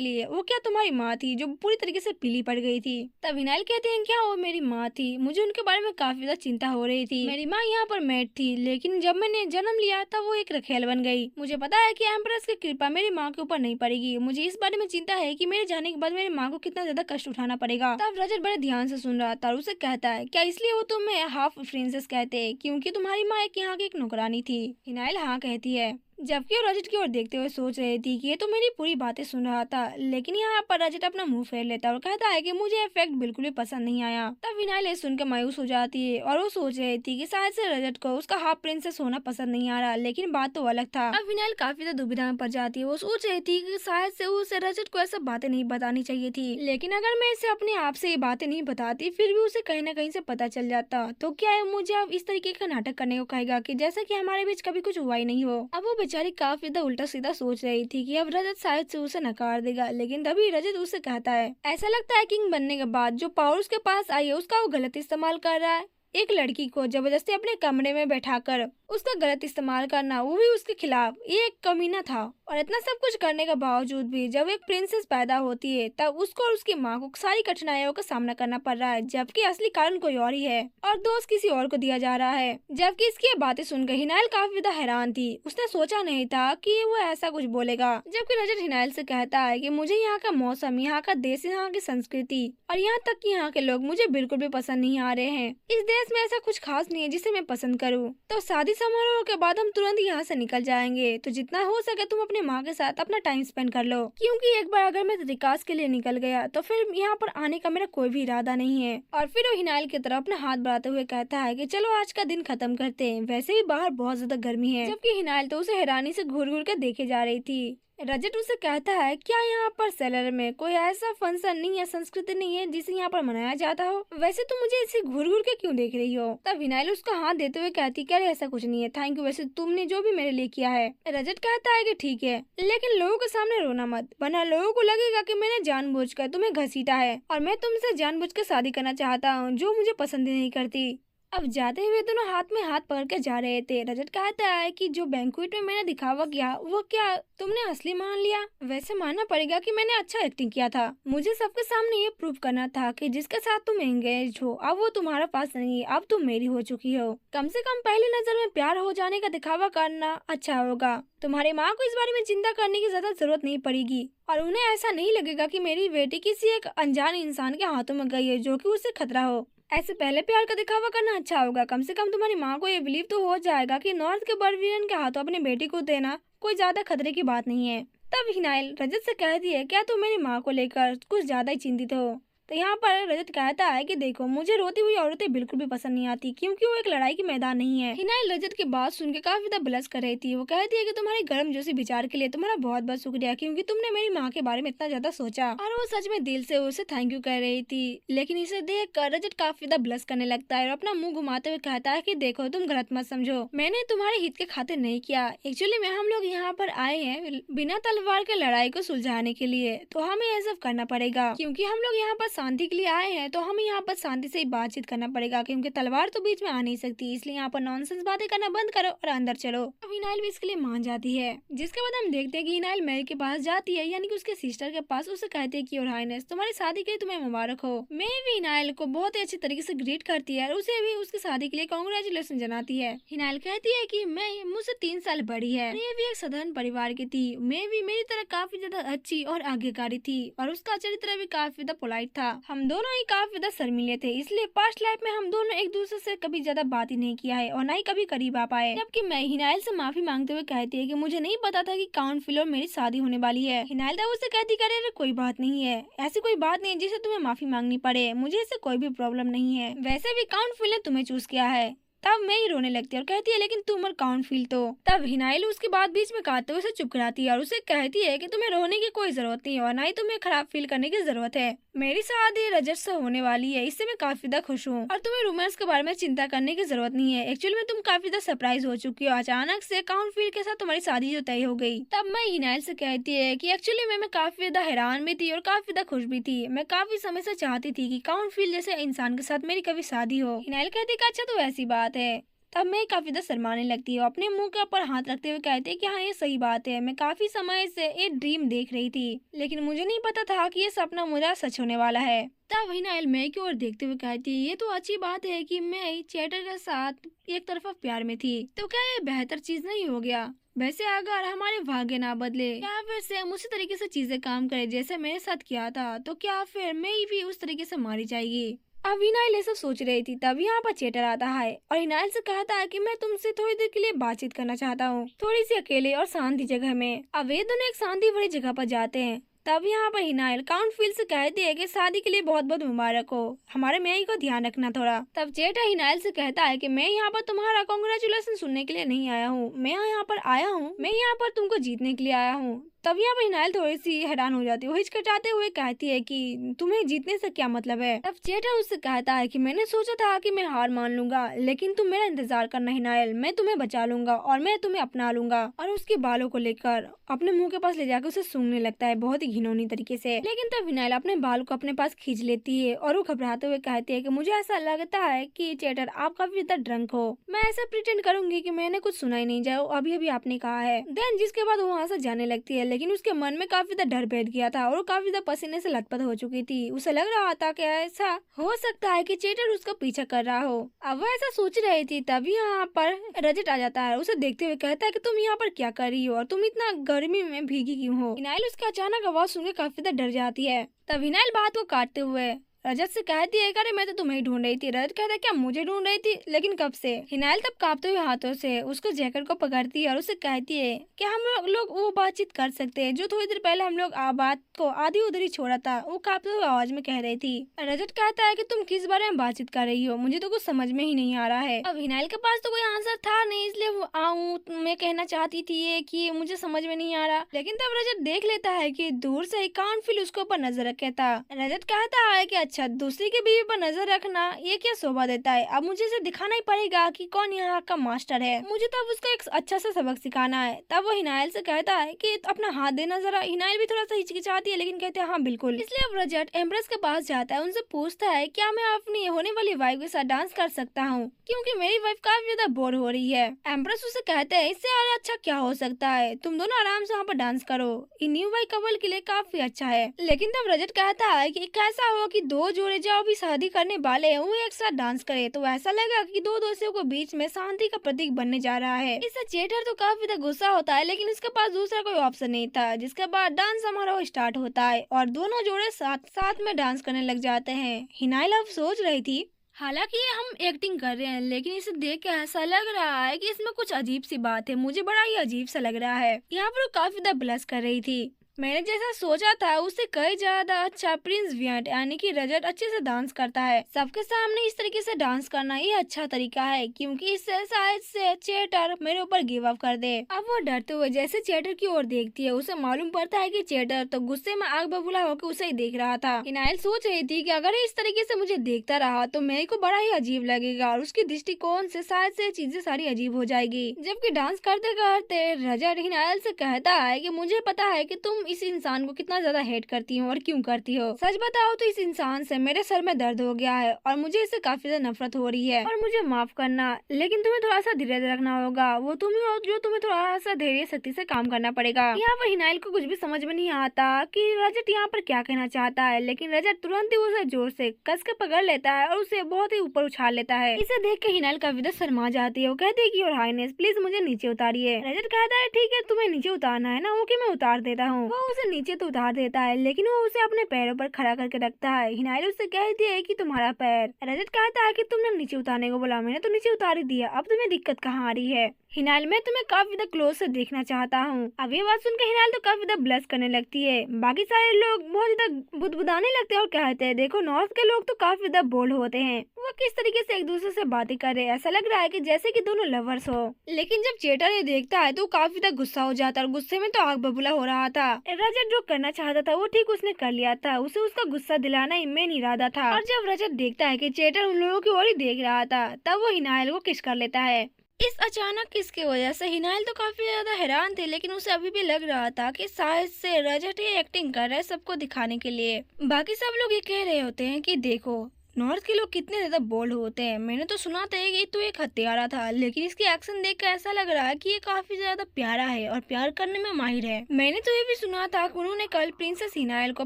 लिए, वो क्या तुम्हारी माँ थी जो पूरी तरीके से पीली पड़ गई थी? तब हिनाइल कहते हैं क्या वो मेरी माँ थी, मुझे उनके बारे में काफी ज्यादा चिंता हो रही थी। मेरी माँ यहाँ पर मैड थी, लेकिन जब मैंने जन्म लिया था वो एक रखेल बन गई। मुझे पता है कि एम्प्रेस की कृपा मेरी माँ के ऊपर नहीं पड़ेगी। मुझे इस बारे में चिंता है कि मेरे जाने के बाद मेरी माँ को कितना ज्यादा कष्ट उठाना पड़ेगा। तब रजत बड़े ध्यान से सुन रहा था और उसे कहता है क्या इसलिए वो तुम्हें हाफ प्रिंसेस कहते हैं क्योंकि तुम्हारी माँ एक यहाँ की एक नौकरानी थी? हिनाइल हाँ कहती है, जबकि वो रजत की ओर देखते हुए सोच रही थी कि ये तो मेरी पूरी बातें सुन रहा था। लेकिन यहाँ पर रजत अपना मुंह फेर लेता है और कहता है कि मुझे ये फैक्ट बिल्कुल भी पसंद नहीं आया। तब विनाइल सुनकर मायूस हो जाती है और वो सोच रही थी कि शायद से रजत को उसका हाफ प्रिंसेस होना पसंद नहीं आ रहा, लेकिन बात तो अलग था। अब विनाइल काफी ज्यादा दुविधा में पड़ जाती है। वो सोच रही थी कि शायद से उसे रजत को ऐसा बातें नहीं बतानी चाहिए थी, लेकिन अगर मैं इसे अपने आप से ये बातें नहीं बताती फिर भी उसे कहीं ना कहीं से पता चल जाता तो क्या है मुझे अब इस तरीके का नाटक करने को कहेगा कि जैसा कि हमारे बीच कभी कुछ हुआ ही नहीं हो। अब वो बेचारी काफी उल्टा सीधा सोच रही थी कि अब रजत शायद से उसे नकार देगा, लेकिन तभी रजत उसे कहता है ऐसा लगता है किंग बनने के बाद जो पावर उसके पास आई है उसका वो गलत इस्तेमाल कर रहा है। एक लड़की को जबरदस्ती अपने कमरे में बैठाकर उसका गलत इस्तेमाल करना, वो भी उसके खिलाफ, ये एक कमीना था। और इतना सब कुछ करने के बावजूद भी जब एक प्रिंसेस पैदा होती है तब उसको और उसकी माँ को सारी कठिनाइयों का सामना करना पड़ रहा है, जबकि असली कारण कोई और ही है और दोस्त किसी और को दिया जा रहा है। जबकि इसकी बातें सुनकर हिनाइल काफी ज्यादा हैरान थी। उसने सोचा नहीं था कि वो ऐसा कुछ बोलेगा। जबकि रजत हिनाइल से कहता है कि मुझे यहाँ का मौसम, यहाँ का देश, यहाँ की संस्कृति और यहाँ तक कि यहाँ के लोग मुझे बिल्कुल भी पसंद नहीं आ रहे हैं। इस देश में ऐसा कुछ खास नहीं है जिसे मैं पसंद करूँ। तो शादी समारोह के बाद हम तुरंत यहाँ से निकल जाएंगे, तो जितना हो सके तुम अपने माँ के साथ अपना टाइम स्पेंड कर लो, क्योंकि एक बार अगर मैं विकास के लिए निकल गया तो फिर यहाँ पर आने का मेरा कोई भी इरादा नहीं है। और फिर वो हिनाइल की तरफ अपना हाथ बढ़ाते हुए कहता है कि चलो आज का दिन खत्म करते हैं, वैसे भी बाहर बहुत ज्यादा गर्मी है। जबकि हिनाइल तो उसे हैरानी से घूर घूर कर देखे जा रही थी। रजत उसे कहता है क्या यहाँ पर सेलर में कोई ऐसा फंक्शन नहीं है, संस्कृति नहीं है जिसे यहाँ पर मनाया जाता हो? वैसे तुम मुझे इसे घूर घूर के क्यों देख रही हो? तब विनाइल उसका हाथ देते हुए कहती क्या ऐसा कुछ नहीं है, थैंक यू वैसे तुमने जो भी मेरे लिए किया है। रजत कहता है कि ठीक है, लेकिन लोगों के सामने रोना मत, वरना लोगों को लगेगा कि मैंने जानबूझकर तुम्हें घसीटा है और मैं तुमसे जानबूझकर शादी करना चाहता हूँ जो मुझे पसंद नहीं करती। अब जाते हुए दोनों हाथ में हाथ पकड़ के जा रहे थे। रजत कहता है कि जो बैंक्वेट में मैंने दिखावा किया वो क्या तुमने असली मान लिया? वैसे मानना पड़ेगा कि मैंने अच्छा एक्टिंग किया था। मुझे सबके सामने ये प्रूव करना था कि जिसके साथ तुम एंगेज हो अब वो तुम्हारा पास नहीं है, अब तुम मेरी हो चुकी हो। कम से कम पहली नजर में प्यार हो जाने का दिखावा करना अच्छा होगा। तुम्हारी माँ को इस बारे में चिंता करने की ज्यादा जरूरत नहीं पड़ेगी और उन्हें ऐसा नहीं लगेगा कि मेरी बेटी किसी एक अनजान इंसान के हाथों में गई है जो कि उसे खतरा हो। ऐसे पहले प्यार का दिखावा करना अच्छा होगा। कम से कम तुम्हारी माँ को ये बिलीव तो हो जाएगा कि नॉर्थ के बर्बरियन के हाथों अपनी बेटी को देना कोई ज्यादा खतरे की बात नहीं है। तब हिनाइल रजत से कहती है क्या तुम मेरी माँ को लेकर कुछ ज्यादा ही चिंतित हो? तो यहाँ पर रजत कहता है कि देखो मुझे रोती हुई औरतें बिल्कुल भी पसंद नहीं आती, क्योंकि वो एक लड़ाई की मैदान नहीं है। हिनाइल रजत की बात सुन के काफी ज्यादा ब्लश कर रही थी। वो कहती है कि तुम्हारी गर्म जोशी विचार के लिए तुम्हारा बहुत बहुत शुक्रिया, क्योंकि तुमने मेरी माँ के बारे में इतना ज्यादा सोचा। और वो सच में दिल से उसे थैंक यू कह रही थी। लेकिन इसे देख कर रजत काफी ज्यादा ब्लश करने लगता है और अपना मुंह घुमाते हुए कहता है कि देखो तुम गलत मत समझो, मैंने तुम्हारे हित के खातिर नहीं किया। एक्चुअली में हम लोग यहाँ पर आए हैं बिना तलवार के लड़ाई को सुलझाने के लिए, तो हमें ये सब करना पड़ेगा, क्योंकि हम लोग यहाँ पर शांति के लिए आए हैं तो हमें यहाँ पर शांति से ही बातचीत करना पड़ेगा, क्योंकि तलवार तो बीच में आ नहीं सकती, इसलिए यहाँ पर नॉनसेंस बातें करना बंद करो और अंदर चलो। अब हिनाइल भी इसके लिए मान जाती है, जिसके बाद हम देखते हैं कि हिनाइल मेरी के पास जाती है, यानी कि उसके सिस्टर के पास। उसे कहते हैं कि योर हाइनेस, तुम्हारी शादी के लिए तुम्हें मुबारक हो। मैं भी हिनाइल को बहुत ही अच्छी तरीके से ग्रीट करती है और उसे भी उसकी शादी के लिए कांग्रेचुलेशन जनाती है। हिनाइल कहती है कि मैं मुझसे 3 साल बड़ी है, ये भी एक साधारण परिवार की थी। मैं भी मेरी तरह काफी ज्यादा अच्छी और आज्ञाकारी थी और उसका चरित्र भी काफी ज्यादा पोलाइट था। हम दोनों ही काफी ज्यादा शर्मीले थे, इसलिए पास्ट लाइफ में हम दोनों एक दूसरे से कभी ज्यादा बात ही नहीं किया है और न ही कभी करीब आ पाए। जबकि मैं हिनाइल से माफी मांगते हुए कहती है कि मुझे नहीं पता था कि काउंट फिल और मेरी शादी होने वाली है। हिनाइल तब उससे कहती करे अरे कोई बात नहीं है, ऐसी कोई बात नहीं है जिसे तुम्हें माफी मांगनी पड़े, मुझे इससे कोई भी प्रॉब्लम नहीं है। वैसे भी काउंट फिल ने तुम्हें चूज किया है। तब मैं ही रोने लगती है और कहती है लेकिन तुम और काउंट फील तो। तब हिनाइल उसके बाद बीच में काटते हुए उसे चुप कराती है और उसे कहती है कि तुम्हें रोने की कोई जरूरत नहीं है और ना ही तुम्हें खराब फील करने की जरूरत है। मेरी शादी रजत से होने वाली है, इससे मैं काफी ज्यादा खुश हूँ और तुम्हें रोमांस के बारे में चिंता करने की जरूरत नहीं है। एक्चुअली में तुम काफी ज्यादा सरप्राइज हो चुकी हो, अचानक से काउंट फील के साथ तुम्हारी शादी जो तय हो गई। तब मैं हिनाइल से कहती है कि एक्चुअली मैं काफी ज्यादा हैरान भी थी और काफी ज्यादा खुश भी थी। मैं काफी समय से चाहती थी कि काउंट फील जैसे इंसान के साथ मेरी कभी शादी हो। हिनाइल कहती है अच्छा तो ऐसी बात है। तब मैं काफी ज्यादा शर्माने लगती हूँ, अपने मुंह के ऊपर हाथ रखते हुए कहते हैं कि हाँ ये सही बात है, मैं काफी समय से एक ड्रीम देख रही थी, लेकिन मुझे नहीं पता था कि ये सपना मेरा सच होने वाला है। तब हिनाइल मैं की ओर देखते हुए कहती है ये तो अच्छी बात है कि मैं चैटर के साथ एक तरफा प्यार में थी, तो क्या ये बेहतर चीज नहीं हो गया? वैसे अगर हमारे भाग्य ना बदले या फिर सेम उसी तरीके से चीजें काम करे जैसे मेरे साथ किया था, तो क्या फिर मैं भी उस तरीके से मारी जाएगी? अब हिनाइल ये सब सोच रही थी, तब यहाँ पर चेटर आता है और हिनाइल से कहता है कि मैं तुमसे थोड़ी देर के लिए बातचीत करना चाहता हूँ, थोड़ी सी अकेले और शांति जगह में। अब वे दोनों एक शांति भरी जगह पर जाते हैं। तब यहाँ पर हिनाइल काउंट फील से कहती है कि शादी के लिए बहुत बहुत मुबारक हो, हमारे मेई को ध्यान रखना थोड़ा। तब चेटर हिनाइल से कहता है कि मैं यहाँ पर तुम्हारा कांग्रेचुलेशन सुनने के लिए नहीं आया हूँ, मैं यहाँ पर आया हूँ, मैं यहाँ पर तुमको जीतने के लिए आया हूँ। तब यहाँ पर हिनाइल थोड़ी सी हैरान हो जाती है, वो हिचकिचाते हुए कहती है कि तुम्हें जीतने से क्या मतलब है? तब चेटर उससे कहता है कि मैंने सोचा था कि मैं हार मान लूंगा, लेकिन तुम मेरा इंतजार करना हिनाइल, मैं तुम्हें बचा लूंगा और मैं तुम्हें अपना लूंगा। और उसके बालों को लेकर अपने मुंह के पास ले जाकर उसे सूंघने लगता है बहुत ही घिनौनी तरीके से। लेकिन तब हिनाइल अपने बाल को अपने पास खींच लेती है और वो घबराते हुए कहती है कि मुझे ऐसा लगता है कि चेटर आप काफी ज्यादा ड्रंक हो, मैं ऐसा प्रिटेंड करूंगी कि मैंने कुछ सुना ही नहीं, जाओ अभी अभी आपने कहा है। देन जिसके बाद वो वहाँ से जाने लगती है, लेकिन उसके मन में काफी ज्यादा डर बैठ गया था और वो काफी ज्यादा पसीने से लथपथ हो चुकी थी। उसे लग रहा था कि ऐसा हो सकता है कि चेटर उसका पीछा कर रहा हो। अब वो ऐसा सोच रही थी, तभी यहाँ पर रजत आ जाता है। उसे देखते हुए कहता है कि तुम यहाँ पर क्या कर रही हो और तुम इतना गर्मी में भीगी क्यों हो? हिनाइल उसका अचानक आवाज सुनकर काफी ज्यादा डर जाती है। तब हिनाइल बात को काटते हुए रजत से कहती है अरे मैं तो तुम्हें ढूंढ रही थी। रजत कहता है क्या मुझे ढूंढ रही थी, लेकिन कब से? हिनाइल तब कांपते हुए हाथों से उसको जैकेट को पकड़ती है और उसे कहती है कि हम लोग वो बातचीत कर सकते हैं जो थोड़ी देर पहले हम लोग बात को आधी उधरी छोड़ा था, वो कांपते हुए आवाज में कह रही थी। रजत कहता है कि तुम किस बारे में बातचीत कर रही हो, मुझे तो कुछ समझ में ही नहीं आ रहा है। अब हिनाइल के पास तो कोई आंसर था नहीं, इसलिए वो मैं कहना चाहती थी कि मुझे समझ में नहीं आ रहा। लेकिन तब रजत देख लेता है कि दूर से ही काउंट फील उसके ऊपर नजर रखे था। रजत कहता है कि अच्छा दूसरी की बीवी पर नजर रखना ये क्या शोभा देता है, अब मुझे इसे दिखाना ही पड़ेगा कि कौन यहाँ का मास्टर है, मुझे तब उसको एक अच्छा सा सबक सिखाना है। तब वो हिनाइल से कहता है कि अपना हाथ देना जरा। हिनाइल भी थोड़ा सा हिचकिचाती है, लेकिन कहते हैं हाँ बिल्कुल। इसलिए अब रजत एम्प्रेस के पास जाता है, उनसे पूछता है क्या मैं अपनी होने वाली वाइफ के साथ डांस कर सकता हूँ, क्योंकि मेरी वाइफ काफी ज्यादा बोर हो रही है। एम्प्रेस उसे कहते हैं इससे और अच्छा क्या हो सकता है, तुम दोनों आराम से वहाँ पर डांस करो, ये न्यू वाइफ कपल के लिए काफी अच्छा है। लेकिन तब रजत कहता है कि कैसा हो कि दो जोड़े जो भी शादी करने वाले हैं वो एक साथ डांस करे, तो ऐसा लगा कि दो दोस्तों के बीच में शांति का प्रतीक बनने जा रहा है। इससे चेटर तो काफी ज्यादा गुस्सा होता है, लेकिन उसके पास दूसरा कोई ऑप्शन नहीं था। जिसके बाद डांस समारोह स्टार्ट होता है और दोनों जोड़े साथ साथ में डांस करने लग जाते हैं। हिनाइल अब सोच रही थी हालांकि ये हम एक्टिंग कर रहे हैं, लेकिन इसे देख के ऐसा लग रहा है कि इसमें कुछ अजीब सी बात है, मुझे बड़ा ही अजीब सा लग रहा है। यहाँ पर वो काफी ज्यादा ब्लश कर रही थी। मैंने जैसा सोचा था उससे कई ज्यादा अच्छा प्रिंस वियंट यानी कि रजत अच्छे से डांस करता है। सबके सामने इस तरीके से डांस करना ये अच्छा तरीका है, क्योंकि इससे शायद से चेटर मेरे ऊपर गिव अप कर दे। अब वो डरते हुए जैसे चेटर की ओर देखती है, उसे मालूम पड़ता है कि चेटर तो गुस्से में आग बबूला होकर उसे ही देख रहा था। हिनाइल सोच रही थी कि अगर इस तरीके से मुझे देखता रहा तो मेरे को बड़ा ही अजीब लगेगा और उसकी दृष्टिकोण से शायद से चीजें सारी अजीब हो जाएगी। जबकि डांस करते करते रजत हिनाइल से कहता है कि मुझे पता है कि तुम इस इंसान को कितना ज्यादा हेट करती हो और क्यों करती हो। सच बताओ तो इस इंसान से मेरे सर में दर्द हो गया है और मुझे इससे काफी ज्यादा नफरत हो रही है और मुझे माफ करना, लेकिन तुम्हें थोड़ा सा धैर्य रखना होगा। वो तुम ही हो जो तुम्हें थोड़ा सा धैर्य शक्ति से काम करना पड़ेगा। यहाँ पर हिनाइल को कुछ भी समझ में नहीं आता कि रजत यहाँ पर क्या कहना चाहता है, लेकिन रजत तुरंत ही उसे जोर से कस के पकड़ लेता है और उसे बहुत ही ऊपर उछाल लेता है। इसे देख के हिनाइल काफी ज्यादा शर्मा जाती है। वो कहती है कि योर हाइनेस प्लीज मुझे नीचे उतारिए। रजत कहता है ठीक है तुम्हें नीचे उतारना है ना, ओके मैं उतार देता हूँ। वो उसे नीचे तो उतार देता है, लेकिन वो उसे अपने पैरों पर खड़ा करके रखता है। हिनाइल उससे कहती है कि तुम्हारा पैर। रजत कहता है कि तुमने नीचे उतारने को बोला, मैंने तो नीचे उतार ही दिया, अब तुम्हें दिक्कत कहाँ आ रही है। हिनाइल मैं तुम्हें काफी ज्यादा क्लोज से देखना चाहता हूँ। अब ये बात सुनकर हिनाइल तो काफी ज्यादा ब्लश करने लगती है। बाकी सारे लोग बहुत ज्यादा बुदबुदाने लगते हैं और कहते हैं देखो नॉर्थ के लोग तो काफी ज्यादा बोल्ड होते हैं। वो किस तरीके से एक दूसरे से बातें कर रहे हैं, ऐसा लग रहा है कि जैसे कि दोनों लवर्स हो। लेकिन जब चेटर ये देखता है तो वो काफी ज्यादा गुस्सा हो जाता है और गुस्से में तो आग बबूला हो रहा था। रजत जो करना चाहता था वो ठीक उसने कर लिया था। उसे उसका गुस्सा दिलाना ही मेन इरादा था। और जब रजत देखता है कि चेटर उन लोगों की ओर ही देख रहा था, तब वो हिनाइल को किस कर लेता है। इस अचानक किस की वजह से हिनाइल तो काफी ज्यादा हैरान थे, लेकिन उसे अभी भी लग रहा था कि शायद से रजत ही एक्टिंग कर रहा है सबको दिखाने के लिए। बाकी सब लोग ये कह रहे होते हैं कि देखो नॉर्थ के लोग कितने ज्यादा बोल्ड होते हैं। मैंने तो सुना था कि तो एक हत्यारा था, लेकिन इसकी एक्शन देखकर ऐसा लग रहा है कि ये काफी ज्यादा प्यारा है और प्यार करने में माहिर है। मैंने तो ये भी सुना था कि उन्होंने कल प्रिंसेस हिनाइल को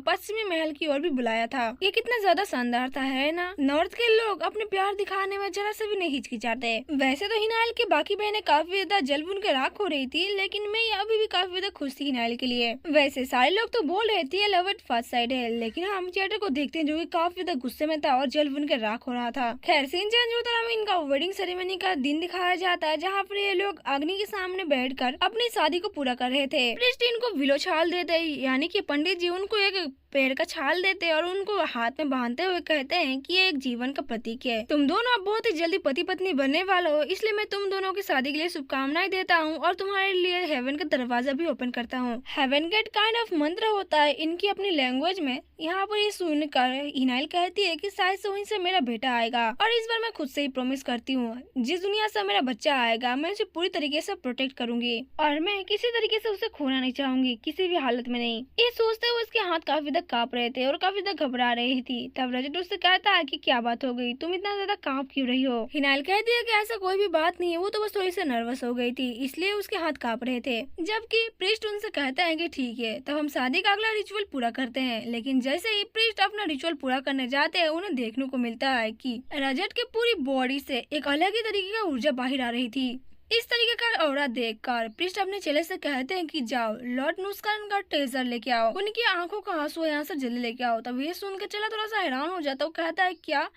पश्चिमी महल की ओर भी बुलाया था। ये कितना ज्यादा शानदार था, है ना। नॉर्थ के लोग अपने प्यार दिखाने में जरा से भी नहीं हिचकिचाते। वैसे तो हिनाइल की बाकी बहनें काफी ज्यादा जल बुन के राख हो रही थी, लेकिन मैं अभी भी काफी ज्यादा खुश थी हिनाइल के लिए। वैसे सारे लोग तो बोल रहे थे लव एट फर्स्ट साइड है, लेकिन हम चेटर को देखते हैं जो कि काफी ज्यादा गुस्से में था और जल बुन के राख हो रहा था। खैर सीन चेंज होता है, इनका वेडिंग सेरेमनी का दिन दिखाया जाता है, जहाँ पर ये लोग अग्नि के सामने बैठकर अपनी शादी को पूरा कर रहे थे। प्रीस्ट इनको विलो छाल देते, यानी कि पंडित जी उनको एक पेड़ का छाल देते और उनको हाथ में बांधते हुए कहते हैं कि ये एक जीवन का प्रतीक है। तुम दोनों अब बहुत ही जल्दी पति पत्नी बनने वाले हो, इसलिए मैं तुम दोनों की शादी के लिए शुभकामनाएं देता हूँ और तुम्हारे लिए हेवन का दरवाजा भी ओपन करता हूँ। हेवन गेट काइंड ऑफ मंत्र होता है इनकी अपनी लैंग्वेज में। यहाँ पर ये सुनकर हिनाइल कहती है कि शायद से वहीं से मेरा बेटा आएगा और इस बार मैं खुद से ही प्रॉमिस करती हूँ जिस दुनिया से मेरा बच्चा आएगा मैं उसे पूरी तरीके से प्रोटेक्ट करूंगी और मैं किसी तरीके से उसे खोना नहीं चाहूंगी, किसी भी हालत में नहीं। ये सोचते हुए उसके हाथ काफी ज्यादा कांप रहे थे और काफी ज्यादा घबरा रही थी। तब रजत उससे कहता है कि क्या बात हो गई, तुम इतना ज्यादा कांप क्यों रही हो। हिनाइल कहती है कि ऐसा कोई भी बात नहीं है, वो तो बस थोड़ी सी नर्वस हो गई थी इसलिए उसके हाथ कांप रहे थे। जबकि प्रीस्ट उनसे कहता है कि ठीक है तब हम शादी का अगला रिचुअल पूरा करते हैं। लेकिन जैसे ही प्रीस्ट अपना रिचुअल पूरा करने जाते हैं उन्हें देखने को मिलता है कि रजत के पूरी बॉडी से एक अलग ही तरीके का ऊर्जा बाहर आ रही थी। इस तरीके का औरा देखकर प्रीस्ट अपने चेले से कहते हैं कि जाओ लॉर्ड नुस्कान का ट्रेजर लेके आओ, उनकी आंखों का आंसू यहाँ से जल्दी लेके आओ। तब ये सुन के चेला थोड़ा सा हैरान हो जाता है, वो कहता है क्या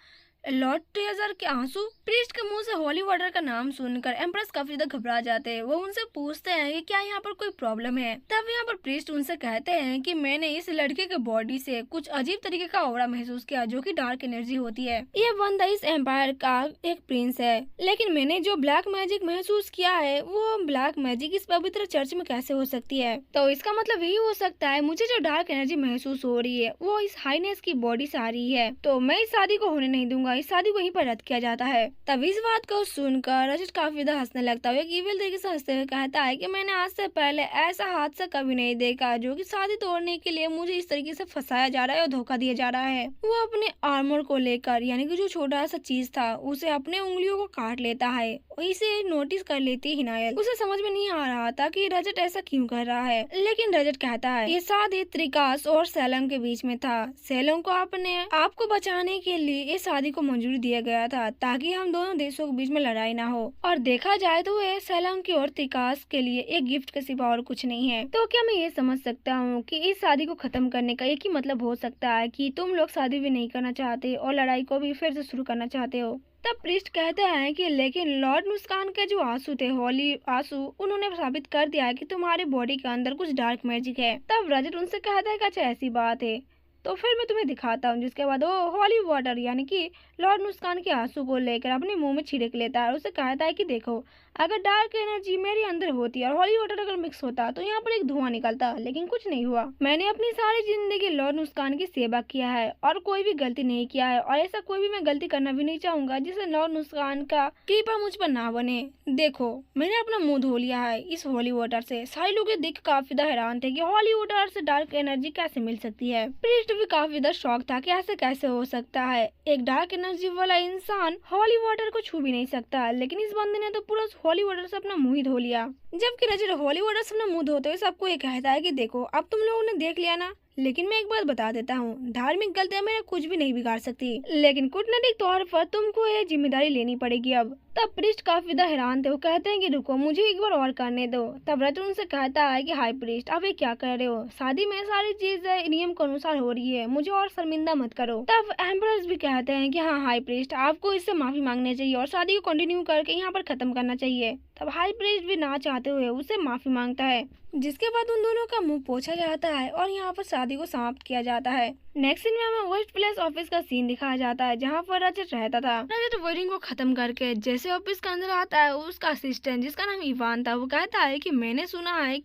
लॉर्ड ट्रेजर के आंसू। प्रीस्ट के मुंह से होली वाटर का नाम सुनकर एम्प्रेस काफी ज्यादा घबरा जाते हैं। वो उनसे पूछते हैं कि क्या यहाँ पर कोई प्रॉब्लम है। तब यहाँ पर प्रीस्ट उनसे कहते हैं कि मैंने इस लड़के के बॉडी से कुछ अजीब तरीके का ऑरा महसूस किया जो कि डार्क एनर्जी होती है। ये बंदा इस एम्पायर का एक प्रिंस है, लेकिन मैंने जो ब्लैक मैजिक महसूस किया है वो ब्लैक मैजिक इस पवित्र चर्च में कैसे हो सकती है। तो इसका मतलब यही हो सकता है मुझे जो डार्क एनर्जी महसूस हो रही है वो इस हाईनेस की बॉडी से आ रही है, तो मैं इस शादी को होने नहीं दूंगा, इस शादी को वहीं पर रद्द किया जाता है। तब इस बात को सुनकर रजत काफी ज्यादा हंसने लगता है। ईविल तरीके से हंसते हुए कहता है कि मैंने आज से पहले ऐसा हादसा कभी नहीं देखा जो कि शादी तोड़ने के लिए मुझे इस तरीके से फंसाया जा रहा है और धोखा दिया जा रहा है। वो अपने आर्मर को लेकर यानी कि जो छोटा सा चीज था उसे अपने उंगलियों को काट लेता है। इसे नोटिस कर लेती हिनाइल। उसे समझ में नहीं आ रहा था कि रजत ऐसा क्यों कर रहा है, लेकिन रजत कहता है ये शादी त्रिकास और सैलम के बीच में था। सैलम को अपने आप को बचाने के लिए इस शादी को मंजूरी दिया गया था ताकि हम दोनों देशों के बीच में लड़ाई ना हो। और देखा जाए तो ये सैलम की और त्रिकास के लिए एक गिफ्ट के सिवा और कुछ नहीं है। तो क्या मैं ये समझ सकता हूँ कि इस शादी को खत्म करने का एक ही मतलब हो सकता है कि तुम लोग शादी भी नहीं करना चाहते और लड़ाई को भी फिर से शुरू करना चाहते हो। तब प्रीस्ट कहते हैं कि लेकिन लॉर्ड नुस्कान के जो आंसू थे होली आंसू, उन्होंने साबित कर दिया है कि तुम्हारी बॉडी के अंदर कुछ डार्क मैजिक है। तब रजत उनसे कहता है कि अच्छा ऐसी बात है। तो फिर मैं तुम्हें दिखाता हूँ। जिसके बाद वो हॉली वाटर यानी कि लॉर्ड नुस्कान के आंसू को लेकर अपने मुंह में छिड़क लेता है और उसे कहता है कि देखो, अगर डार्क एनर्जी मेरे अंदर होती और हॉली वाटर अगर मिक्स होता तो यहाँ पर एक धुआं निकलता, लेकिन कुछ नहीं हुआ। मैंने अपनी सारी जिंदगी लॉर्ड नुस्कान की सेवा किया है और कोई भी गलती नहीं किया है, और ऐसा कोई भी मैं गलती करना भी नहीं चाहूंगा जिससे लॉर्ड नुस्कान का कीपा मुझ पर ना बने। देखो, मैंने अपना मुंह धो लिया है इस हॉली वाटर से। सारे लोग ये देख काफी ज्यादा हैरान थे कि हॉली वाटर से डार्क एनर्जी कैसे मिल सकती है। प्रीस्ट भी काफी ज्यादा शॉक था कि ऐसे कैसे हो सकता है, एक डार्क एनर्जी वाला इंसान हॉली वाटर को छू भी नहीं सकता। लेकिन इस बंदे ने तो पूरा हॉली वाटर से अपना मुंह ही धो लिया। जबकि रजत हॉली वाटर से अपना मुंह धोते हुए सबको ये कहता है कि देखो, अब तुम लोगों ने देख लिया ना, लेकिन मैं एक बात बता देता हूँ, धार्मिक गलतियां मेरा कुछ भी नहीं बिगाड़ सकती, लेकिन कूटनीतिक तौर पर तुमको ये जिम्मेदारी लेनी पड़ेगी अब। तब प्रीस्ट काफी ज्यादा हैरान थे। वो कहते हैं कि रुको, मुझे एक बार और करने दो। तब रजत उनसे कहता है कि हाय प्रीस्ट, अब ये क्या कर रहे हो, शादी में सारी चीजें नियम के अनुसार हो रही है, मुझे और शर्मिंदा मत करो। तब एम्परर्स भी कहते हैं कि हाँ हाई प्रीस्ट, आपको इससे माफी मांगनी चाहिए और शादी को कंटिन्यू करके यहाँ पर खत्म करना चाहिए। तब हाई प्रीस्ट भी ना चाहते हुए उससे माफी मांगता है, जिसके बाद उन दोनों का मुंह पोछा जाता है और यहाँ पर शादी को समाप्त किया जाता है। नेक्स्ट सीन में हमें वेस्ट प्लेस ऑफिस का सीन दिखाया जाता है जहाँ पर रजत रहता था। रजत वेडिंग को खत्म करके जैसे ऑफिस के अंदर आता है, उसका असिस्टेंट जिसका नाम इवान था वो कहता है कि मैंने सुना है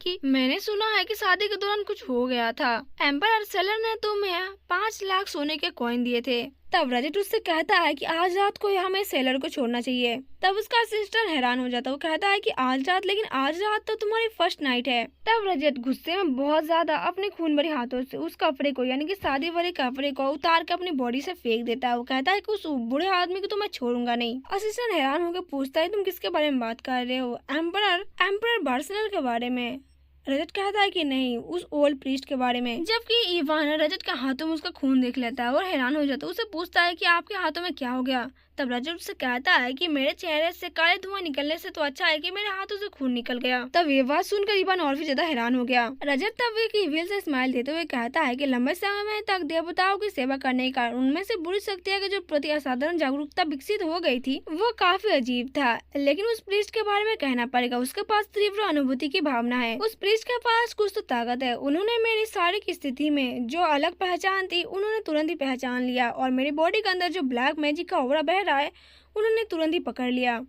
कि शादी के दौरान कुछ हो गया था। एम्पायर सेलर ने तुम्हें 5 लाख सोने के कॉइन दिए थे। तब रजत उससे कहता है कि आज रात को हमें सेलर को छोड़ना चाहिए। तब उसका असिस्टेंट हैरान हो जाता है। वो कहता है कि आज रात, लेकिन आज रात तो तुम्हारी फर्स्ट नाइट है। तब रजत गुस्से में बहुत ज्यादा अपने खून भरे हाथों से उस कपड़े को यानी कि शादी वाले कपड़े को उतार के अपनी बॉडी से फेंक देता है। वो कहता है कि उस बुढ़े आदमी को तो मैं छोड़ूंगा नहीं। असिस्टेंट हैरान होकर पूछता है तुम किसके बारे में बात कर रहे हो? एम्परर बार्सनल के बारे में। रजत कहता है कि नहीं, उस ओल्ड प्रीस्ट के बारे में। जबकि इवान रजत के हाथों में उसका खून देख लेता है और हैरान हो जाता है। उसे पूछता है कि आपके हाथों में क्या हो गया? तब रजत उससे कहता है कि मेरे चेहरे से काले धुआं निकलने से तो अच्छा है कि मेरे हाथों से खून निकल गया। तब ये बात सुनकर इवान और भी ज्यादा हैरान हो गया। रजत तब एक इविल से स्माइल देते हुए कहता है कि लंबे समय तक देवताओं की सेवा करने के कारण उनमें से बुरी शक्तियां की जो प्रति असाधारण जागरूकता विकसित हो गई थी वो काफी अजीब था। लेकिन उस प्रीस्ट के बारे में कहना पड़ेगा, उसके पास तीव्र अनुभूति की भावना है। उस प्रीस्ट के पास कुछ तो ताकत है। उन्होंने मेरी शारीरिक स्थिति में जो अलग पहचान थी उन्होंने तुरंत ही पहचान लिया, और मेरी बॉडी के अंदर जो ब्लैक मैजिक का ऑरा बह रहा है उन्होंने तुरंत ही पकड़ लिया।